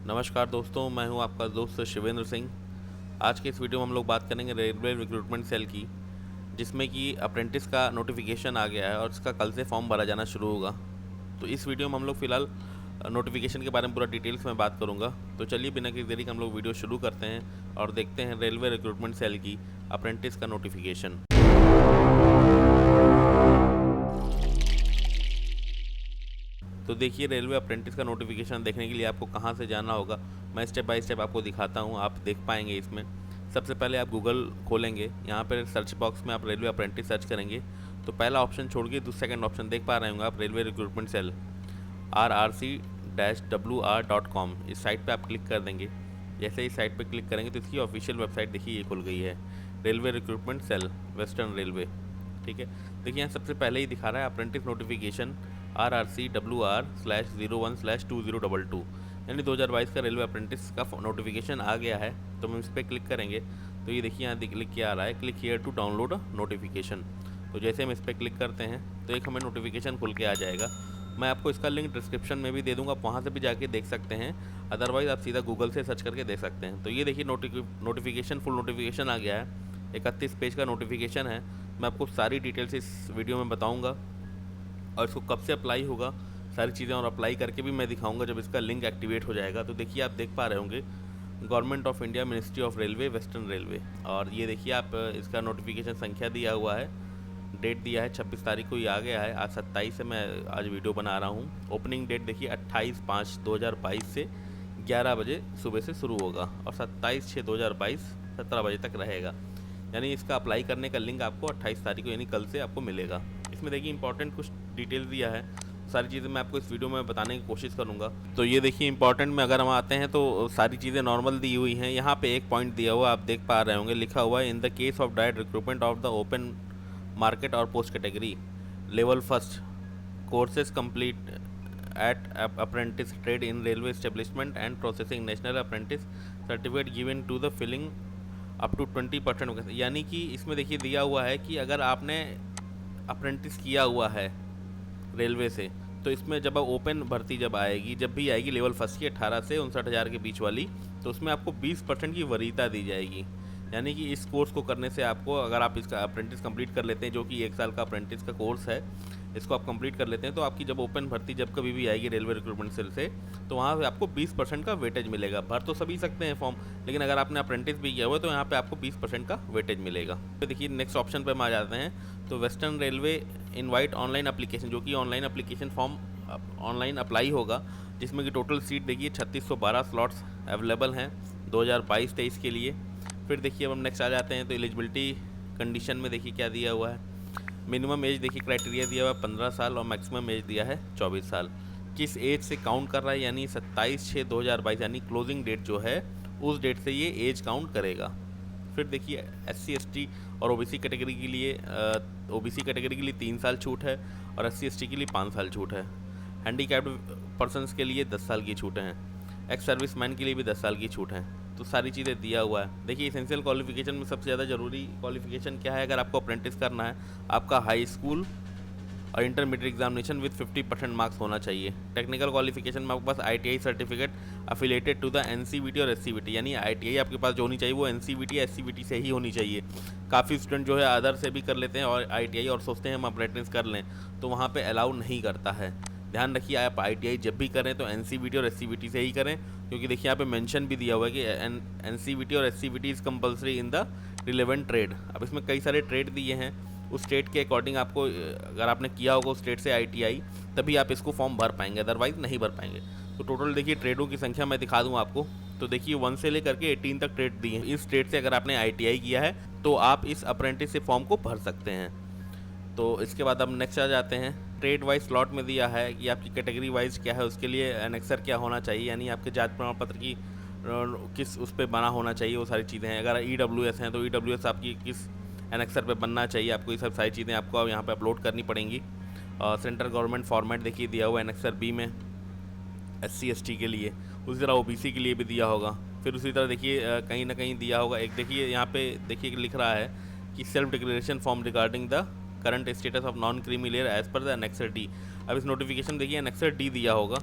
नमस्कार दोस्तों, मैं हूं आपका दोस्त शिवेंद्र सिंह। आज के इस वीडियो में हम लोग बात करेंगे रेलवे रिक्रूटमेंट सेल की, जिसमें कि अप्रेंटिस का नोटिफिकेशन आ गया है और इसका कल से फॉर्म भरा जाना शुरू होगा। तो इस वीडियो में हम लोग फ़िलहाल नोटिफिकेशन के बारे में पूरा डिटेल्स में बात करूंगा। तो चलिए बिना किसी देरी के हम लोग वीडियो शुरू करते हैं और देखते हैं रेलवे रिक्रूटमेंट सेल की अप्रेंटिस का नोटिफिकेशन। तो देखिए, रेलवे अप्रेंटिस का नोटिफिकेशन देखने के लिए आपको कहाँ से जाना होगा, मैं स्टेप बाय स्टेप आपको दिखाता हूँ, आप देख पाएंगे इसमें। सबसे पहले आप गूगल खोलेंगे, यहाँ पर सर्च बॉक्स में आप रेलवे अप्रेंटिस सर्च करेंगे तो पहला ऑप्शन छोड़ के सेकंड ऑप्शन देख पा रहे होंगे आप, रेलवे रिक्रूटमेंट सेल rrc-wr.com। इस साइट पे आप क्लिक कर देंगे। जैसे ही साइट पे क्लिक करेंगे तो इसकी ऑफिशियल वेबसाइट देखिए ये खुल गई है, railway recruitment cell western railway. ठीक है, देखिए यहाँ सबसे पहले ही दिखा रहा है अप्रेंटिस नोटिफिकेशन RRCWR/01/2022, यानी 2022 का रेलवे अप्रेंटिस का नोटिफिकेशन आ गया है। तो हम इस पर क्लिक करेंगे तो ये देखिए यहाँ लिख के आ रहा है, click here to download notification. तो जैसे हम इस पर क्लिक करते हैं तो एक हमें नोटिफिकेशन खुल के आ जाएगा। मैं आपको इसका लिंक डिस्क्रिप्शन में भी दे दूंगा, आप वहाँ से भी जाके देख सकते हैं, अदरवाइज़ आप सीधा गूगल से सर्च करके देख सकते हैं। तो ये देखिए नोटिफिकेशन फुल नोटिफिकेशन आ गया है, 31 पेज का नोटिफिकेशन है। मैं आपको सारी डिटेल्स इस वीडियो में बताऊँगा और इसको कब से अप्लाई होगा सारी चीज़ें, और अप्लाई करके भी मैं दिखाऊंगा जब इसका लिंक एक्टिवेट हो जाएगा। तो देखिए आप देख पा रहे होंगे government of India, ministry of railway, western railway. और ये देखिए आप इसका नोटिफिकेशन संख्या दिया हुआ है, डेट दिया है 26 तारीख को, ये आ गया है। आज 27 से मैं आज वीडियो बना रहा हूँ। ओपनिंग डेट देखिए 28/5/2022 से 11 बजे सुबह से शुरू होगा और 27/6/2022 17 बजे तक रहेगा। यानी इसका अप्लाई करने का लिंक आपको 28 तारीख को यानी कल से आपको मिलेगा। इसमें देखिए इंपॉर्टेंट कुछ डिटेल्स दिया है, सारी चीज़ें मैं आपको इस वीडियो में बताने की कोशिश करूंगा। तो ये देखिए इंपॉर्टेंट में अगर हम आते हैं तो सारी चीज़ें नॉर्मल दी हुई हैं। यहाँ पे एक पॉइंट दिया हुआ आप देख पा रहे होंगे, लिखा हुआ है in the case of direct recruitment of the open market और post category level first courses complete at apprentice trade in railway establishment and processing national apprentice certificate given to the filling up to 20%। यानी कि इसमें देखिए दिया हुआ है कि अगर आपने अप्रेंटिस किया हुआ है रेलवे से, तो इसमें जब ओपन भर्ती जब आएगी, जब भी आएगी लेवल फर्स्ट की 18 से 59,000 के बीच वाली, तो उसमें आपको 20% की वरीयता दी जाएगी। यानी कि इस कोर्स को करने से आपको, अगर आप इसका अप्रेंटिस कंप्लीट कर लेते हैं, जो कि 1 साल का अप्रेंटिस का कोर्स है, इसको आप कंप्लीट कर लेते हैं, तो आपकी जब ओपन भर्ती जब कभी भी आएगी रेलवे रिक्रूटमेंट सेल से, तो वहाँ पे आपको 20% का वेटेज मिलेगा। भर तो सभी सकते हैं फॉर्म, लेकिन अगर आपने अप्रेंटिस भी किया हुआ है तो यहाँ पे आपको 20% का वेटेज मिलेगा। तो देखिए नेक्स्ट ऑप्शन पर हम आ जाते हैं। तो western railway invite online application, जो कि online application form online apply होगा, जिसमें कि टोटल सीट देखिए 3612 स्लॉट्स अवेलेबल हैं 2022-23 के लिए। फिर देखिए अब हम नेक्स्ट आ जाते हैं तो एलिजिबिलिटी कंडीशन में देखिए क्या दिया हुआ है। मिनिमम एज देखिए क्राइटेरिया दिया हुआ है 15 साल और मैक्सिमम एज दिया है 24 साल। किस एज से काउंट कर रहा है, यानी 27/6/2022 यानी क्लोजिंग डेट जो है उस डेट से ये एज काउंट करेगा। फिर देखिए SC ST और OBC कैटेगरी के लिए 3 साल छूट है और SC ST के लिए 5 साल छूट है। हैंडीकैप्ड पर्सनस के लिए 10 साल की छूट हैं। एक्स सर्विसमैन के लिए भी 10 साल की छूट है। तो सारी चीज़ें दिया हुआ है। देखिए इसेंशियल क्वालिफिकेशन में सबसे ज़्यादा ज़रूरी क्वालिफिकेशन क्या है, अगर आपको अप्रेंटिस करना है, आपका हाई स्कूल और इंटरमीडिएट एग्जामिनेशन विद 50% मार्क्स होना चाहिए। टेक्निकल क्वालिफिकेशन में आपके पास ITI certificate affiliated to the NCVT और SCVT, यानी ITI आपके पास जो होनी चाहिए वो NCVT या SCVT से ही होनी चाहिए। काफ़ी स्टूडेंट जो है अदर से भी कर लेते हैं और ITI और सोचते हैं हम अप्रेंटिस कर लें, तो वहाँ पर अलाउ नहीं करता है। ध्यान रखिए आप ITI जब भी करें तो NCVT और SCVT से ही करें, क्योंकि देखिए यहाँ पे मेंशन भी दिया हुआ है कि NCVT और SCVT is compulsory in the relevant trade. अब इसमें कई सारे ट्रेड दिए हैं, उस स्टेट के अकॉर्डिंग आपको, अगर आपने किया होगा उस स्टेट से ITI, तभी आप इसको फॉर्म भर पाएंगे, अदरवाइज़ नहीं भर पाएंगे। तो टोटल देखिए ट्रेडों की संख्या मैं दिखा दूँ आपको। तो देखिए 1 से लेकर के 18 तक ट्रेड दिए हैं। इस स्टेट से अगर आपने ITI किया है तो आप इस अप्रेंटिसशिप फॉर्म को भर सकते हैं। तो इसके बाद हम नेक्स्ट आ जाते हैं। ट्रेड वाइज स्लॉट में दिया है कि आपकी कैटेगरी वाइज क्या है, उसके लिए एनेक्सर क्या होना चाहिए, यानी आपके जाति प्रमाण पत्र की किस उस पर बना होना चाहिए, वो सारी चीज़ें हैं। अगर EWS हैं तो EWS आपकी किस एनेक्सर पे बनना चाहिए, आपको ये सब सारी चीज़ें आपको यहाँ पे अपलोड करनी पड़ेंगी। सेंट्रल गवर्नमेंट फॉर्मेट देखिए दिया हुआ है एनेक्सर B में SC ST के लिए, उसी तरह OBC के लिए भी दिया होगा। फिर उसी तरह देखिए कहीं ना कहीं दिया होगा, एक देखिए यहाँ पे देखिए लिख रहा है कि self declaration form regarding the current status of non creamy layer as per the annexure D। अब इस नोटिफिकेशन देखिए एनेक्सर D दिया होगा,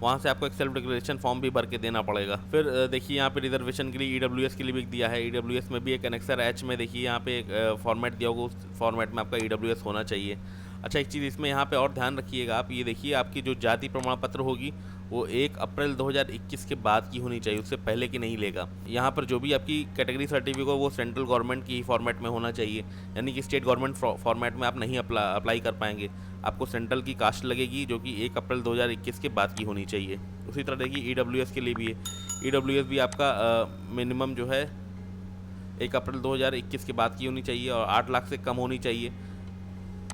वहाँ से आपको एक सेल्फ डिक्लेरेशन फॉर्म भी भर के देना पड़ेगा। फिर देखिए यहाँ पे रिजर्वेशन के लिए EWS के लिए भी दिया है। EWS में भी एक एनेक्सर H में देखिए यहाँ पे एक फॉर्मेट दिया होगा, उस फॉर्मेट में आपका EWS होना चाहिए। अच्छा, एक चीज़ इसमें यहाँ पे और ध्यान रखिएगा आप, ये देखिए आपकी जो जाति प्रमाण पत्र होगी वो 1 अप्रैल 2021 के बाद की होनी चाहिए, उससे पहले की नहीं लेगा। यहाँ पर जो भी आपकी कैटेगरी सर्टिफिकेट हो वो सेंट्रल गवर्नमेंट की फॉर्मेट में होना चाहिए, यानी कि स्टेट गवर्नमेंट फॉर्मेट में आप नहीं अप्लाई कर पाएंगे। आपको सेंट्रल की कास्ट लगेगी जो कि 1 अप्रैल 2021 के बाद की होनी चाहिए। उसी तरह देखिए EWS के लिए भी है। EWS भी आपका मिनिमम जो है 1 अप्रैल 2021 के बाद की होनी चाहिए और 8 लाख से कम होनी चाहिए,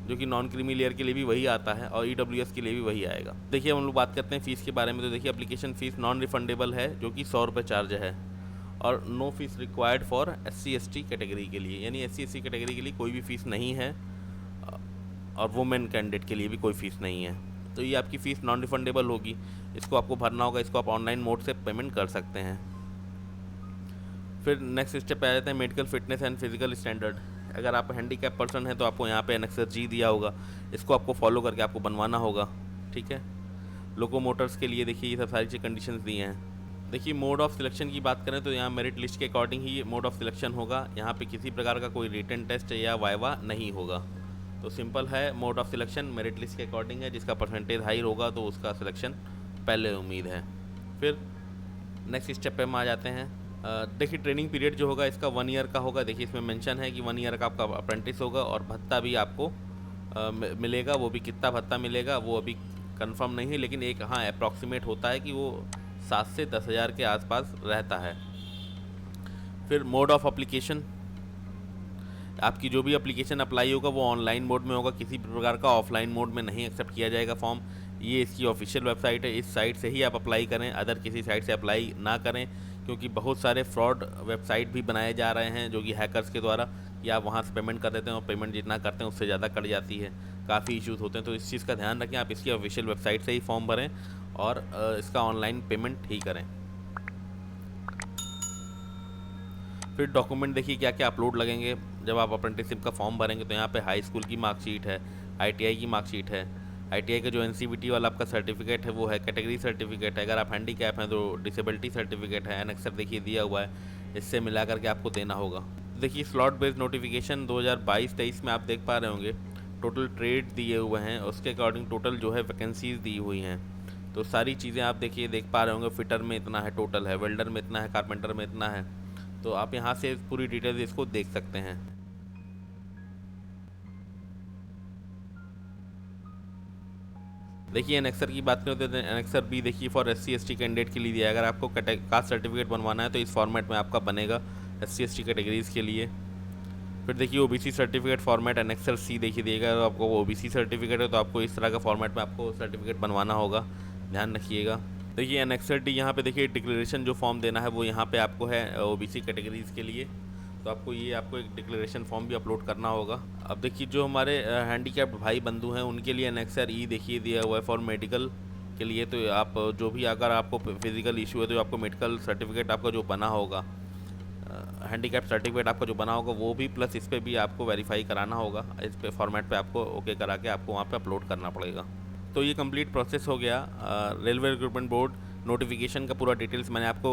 जो कि नॉन क्रीमी लेयर के लिए भी वही आता है और EWS के लिए भी वही आएगा। देखिए हम लोग बात करते हैं फ़ीस के बारे में। तो देखिए एप्लीकेशन फ़ीस नॉन रिफंडेबल है, जो कि 100 रुपये चार्ज है, और no fees required for SC/ST category के लिए, यानी SC/ST कैटेगरी के लिए कोई भी फ़ीस नहीं है और वुमेन कैंडिडेट के लिए भी कोई फ़ीस नहीं है। तो ये आपकी फ़ीस नॉन रिफंडेबल होगी, इसको आपको भरना होगा। इसको आप ऑनलाइन मोड से पेमेंट कर सकते हैं। फिर नेक्स्ट स्टेप आ जाते हैं medical fitness and physical standard. अगर आप हैंडीकैप पर्सन हैं तो आपको यहाँ पे एनेक्सर G दिया होगा, इसको आपको फॉलो करके आपको बनवाना होगा, ठीक है। लोकोमोटर्स के लिए देखिए ये सब सारी चीज़ कंडीशंस दिए हैं। देखिए मोड ऑफ सिलेक्शन की बात करें तो यहाँ मेरिट लिस्ट के according he mode of selection होगा। यहाँ पे किसी प्रकार का कोई रिटन टेस्ट या वाइवा नहीं होगा। तो सिंपल है, mode of selection merit list के अकॉर्डिंग है, जिसका परसेंटेज हाई होगा तो उसका सिलेक्शन पहले उम्मीद है। फिर नेक्स्ट स्टेप पे हम आ जाते हैं। देखिए ट्रेनिंग पीरियड जो होगा इसका 1 ईयर का होगा। देखिए इसमें मेंशन है कि 1 ईयर का आपका अप्रेंटिस होगा और भत्ता भी आपको मिलेगा। वो भी कितना भत्ता मिलेगा वो अभी कंफर्म नहीं है, लेकिन एक हाँ अप्रॉक्सीमेट होता है कि वो 7 से 10 हज़ार के आसपास रहता है। फिर मोड ऑफ एप्लीकेशन, आपकी जो भी एप्लीकेशन अप्लाई होगा वो ऑनलाइन मोड में होगा, किसी प्रकार का ऑफलाइन मोड में नहीं एक्सेप्ट किया जाएगा फॉर्म। ये इसकी ऑफिशियल वेबसाइट है, इस साइट से ही आप अप्लाई करें, अदर किसी साइट से अप्लाई ना करें, क्योंकि बहुत सारे फ्रॉड वेबसाइट भी बनाए जा रहे हैं जो कि हैकर्स के द्वारा, या आप वहाँ से पेमेंट कर देते हैं और पेमेंट जितना करते हैं उससे ज़्यादा कट जाती है, काफ़ी इश्यूज़ होते हैं। तो इस चीज़ का ध्यान रखें, आप इसकी ऑफिशियल वेबसाइट से ही फॉर्म भरें और इसका ऑनलाइन पेमेंट ही करें। फिर डॉक्यूमेंट देखिए क्या क्या अपलोड लगेंगे जब आप अप्रेंटिसशिप का फॉर्म भरेंगे। तो यहाँ पे हाई स्कूल की मार्कशीट है, ITI की मार्कशीट है, ITI का जो NCVT वाला आपका सर्टिफिकेट है वो है, कैटेगरी सर्टिफिकेट है, अगर आप हैंडीकैप हैं तो डिसेबिलिटी सर्टिफिकेट है, एनेक्सर देखिए दिया हुआ है, इससे मिला करके आपको देना होगा। देखिए स्लॉट बेस्ड नोटिफिकेशन 2022-23 में आप देख पा रहे होंगे, टोटल ट्रेड दिए हुए हैं, उसके अकॉर्डिंग टोटल जो है वैकेंसीज़ दी हुई हैं। तो सारी चीज़ें आप देखिए देख पा रहे होंगे, फिटर में इतना है टोटल है, वेल्डर में इतना है, कारपेंटर में इतना है। तो आप यहाँ से पूरी डिटेल इसको देख सकते हैं। देखिए एनेक्सर की बात करें तो एनेक्सर भी देखिए फॉर SC/ST कैंडिडेट के लिए दिया है। अगर आपको कास्ट सर्टिफिकेट बनवाना है तो इस फॉर्मेट में आपका बनेगा SC/ST कैटेगरीज़ के लिए। फिर देखिए OBC certificate format annexure C देखिए दिएगा, तो आपको OBC सर्टिफिकेट है तो आपको इस तरह का फॉर्मेट में आपको सर्टिफिकेट बनवाना होगा, ध्यान रखिएगा। देखिए एनेक्सर D यहाँ पे देखिए डिक्लेरेशन जो फॉर्म देना है वो यहाँ पे आपको है OBC कैटेगरीज़ के लिए, तो आपको एक डिक्लेरेशन फॉर्म भी अपलोड करना होगा। अब देखिए जो हमारे हैंडीकैप्ड भाई बंधु हैं उनके लिए एनेक्सर E देखिए दिया हुआ है फॉर मेडिकल के लिए। तो आप जो भी अगर आपको फिजिकल इशू है तो आपको मेडिकल सर्टिफिकेट आपका जो बना होगा, हैंडीकैप सर्टिफिकेट आपका जो बना होगा वो भी, प्लस इस पर भी आपको वेरीफाई कराना होगा। इस पे फॉर्मेट पे आपको ओके करा के आपको वहाँ पे अपलोड करना पड़ेगा। तो ये कंप्लीट प्रोसेस हो गया रेलवे रिक्रूटमेंट बोर्ड नोटिफिकेशन का। पूरा डिटेल्स मैंने आपको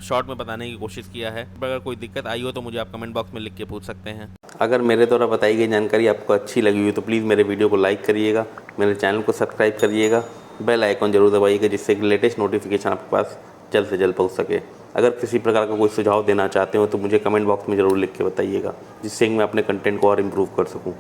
शॉर्ट में बताने की कोशिश किया है। अगर कोई दिक्कत आई हो तो मुझे आप कमेंट बॉक्स में लिख के पूछ सकते हैं। अगर मेरे द्वारा बताई गई जानकारी आपको अच्छी लगी हुई तो प्लीज़ मेरे वीडियो को लाइक करिएगा, मेरे चैनल को सब्सक्राइब करिएगा, बेल आइकॉन जरूर दबाइएगा, जिससे कि लेटेस्ट नोटिफिकेशन आपके पास जल्द से जल्द पहुँच सके। अगर किसी प्रकार का कोई सुझाव देना चाहते हो तो मुझे कमेंट बॉक्स में ज़रूर लिख के बताइएगा, जिससे मैं अपने कंटेंट को और इम्प्रूव कर सकूँ।